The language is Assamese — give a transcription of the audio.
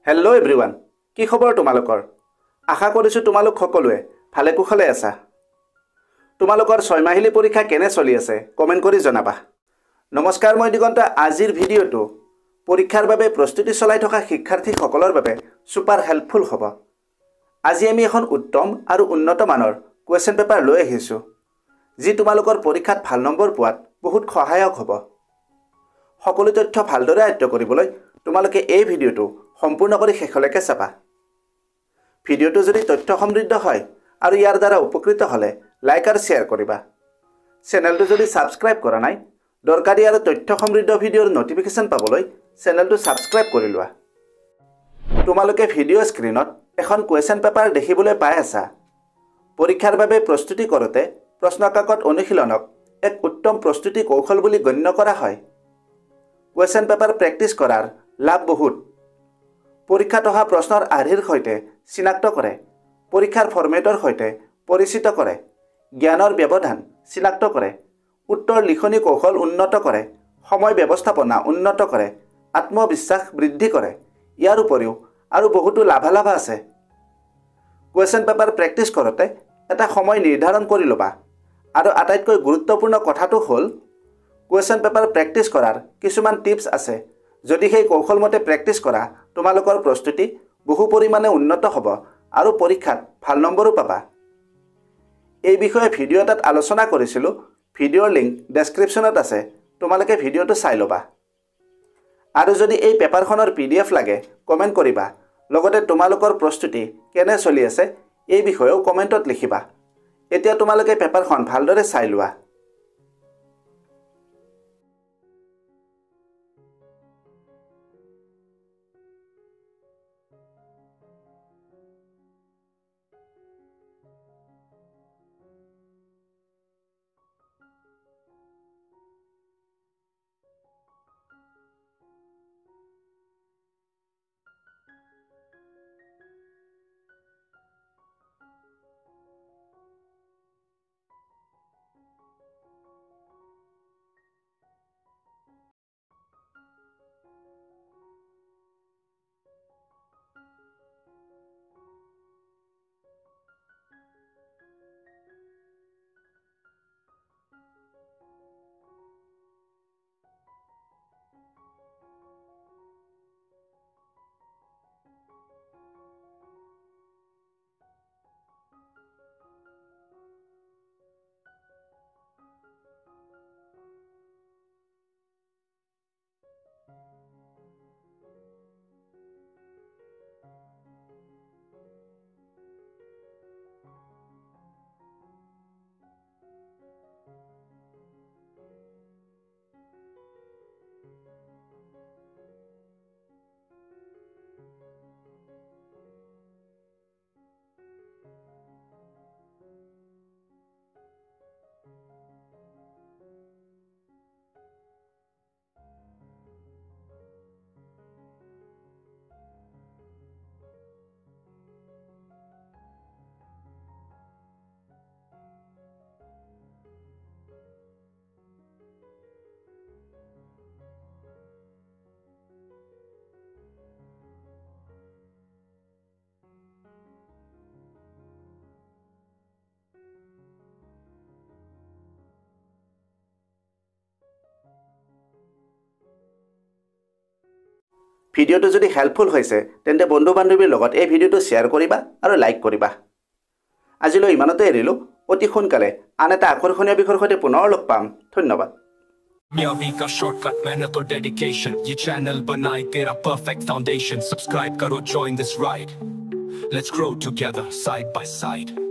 হেল্ল' এভৰিৱান, কি খবৰ তোমালোকৰ? আশা কৰিছোঁ তোমালোক সকলোৱে ভালে কুশলে আছা। তোমালোকৰ 6 মাহিলী পৰীক্ষা কেনে চলি আছে কমেণ্ট কৰি জনাবা। নমস্কাৰ, মই দিগন্ত। আজিৰ ভিডিঅ'টো পৰীক্ষাৰ বাবে প্ৰস্তুতি চলাই থকা শিক্ষাৰ্থীসকলৰ বাবে ছুপাৰ হেল্পফুল হ'ব। আজি আমি এখন উত্তম আৰু উন্নত মানৰ কুৱেশ্যন পেপাৰ লৈ আহিছোঁ, যি তোমালোকৰ পৰীক্ষাত ভাল নম্বৰ পোৱাত বহুত সহায়ক হ'ব। সকলো তথ্য ভালদৰে আয়ত্ত কৰিবলৈ তোমালোকে এই ভিডিঅ'টো সম্পূৰ্ণ কৰি শেষলৈকে চাবা। ভিডিঅ'টো যদি তথ্য সমৃদ্ধ হয় আৰু ইয়াৰ দ্বাৰা উপকৃত হ'লে লাইক আৰু শ্বেয়াৰ কৰিবা। চেনেলটো যদি ছাবস্ক্ৰাইব কৰা নাই, দৰকাৰী আৰু তথ্য সমৃদ্ধ ভিডিঅ'ৰ নটিফিকেশ্যন পাবলৈ চেনেলটো ছাবস্ক্ৰাইব কৰি লোৱা। তোমালোকে ভিডিঅ' স্ক্ৰীনত এখন কুৱেশ্যন পেপাৰ দেখিবলৈ পাই আছা। পৰীক্ষাৰ বাবে প্ৰস্তুতি কৰোঁতে প্ৰশ্নকাকত অনুশীলনক এক উত্তম প্ৰস্তুতি কৌশল বুলি গণ্য কৰা হয়। কুৱেশ্যন পেপাৰ প্ৰেক্টিছ কৰাৰ লাভ বহুত। পৰীক্ষাত অহা প্ৰশ্নৰ আৰ্হিৰ সৈতে চিনাক্ত কৰে, পৰীক্ষাৰ ফৰ্মেটৰ সৈতে পৰিচিত কৰে, জ্ঞানৰ ব্যৱধান চিনাক্ত কৰে, উত্তৰ লিখনি কৌশল উন্নত কৰে, সময় ব্যৱস্থাপনা উন্নত কৰে, আত্মবিশ্বাস বৃদ্ধি কৰে। ইয়াৰ উপৰিও আৰু বহুতো লাভালাভ আছে। কুৱেশ্যন পেপাৰ প্ৰেক্টিছ কৰোঁতে এটা সময় নিৰ্ধাৰণ কৰি ল'বা। আৰু আটাইতকৈ গুৰুত্বপূৰ্ণ কথাটো হ'ল, কুৱেশ্যন পেপাৰ প্ৰেক্টিছ কৰাৰ কিছুমান টিপছ আছে। যদি সেই কৌশলমতে প্ৰেক্টিছ কৰা, তোমালোকৰ প্ৰস্তুতি বহু পৰিমাণে উন্নত হ'ব আৰু পৰীক্ষাত ভাল নম্বৰো পাবা। এই বিষয়ে ভিডিঅ' এটাত আলোচনা কৰিছিলোঁ। ভিডিঅ'ৰ লিংক ডেছক্ৰিপশ্যনত আছে, তোমালোকে ভিডিঅ'টো চাই ল'বা। আৰু যদি এই পেপাৰখনৰ PDF লাগে কমেণ্ট কৰিবা। লগতে তোমালোকৰ প্ৰস্তুতি কেনে চলি আছে এই বিষয়েও কমেণ্টত লিখিবা। এতিয়া তোমালোকে পেপাৰখন ভালদৰে চাই লোৱা। ভিডিঅ'টো যদি হেল্পফুল হৈছে তেন্তে বন্ধু বান্ধৱীৰ লগত এই ভিডিঅ'টো শ্বেয়াৰ কৰিবা আৰু লাইক কৰিবা। আজিলৈ ইমানতে এৰিলোঁ। অতি সোনকালে আন এটা আকৰ্ষণীয় বিষয়ৰ সৈতে পুনৰ লগ পাম। ধন্যবাদ। कामयाबी का शॉर्टकट, मेहनत और डेडिकेशन, ये चैनल बनाए तेरा परफेक्ट फाउंडेशन। सब्सक्राइब करो, join this ride, let's grow together side by side.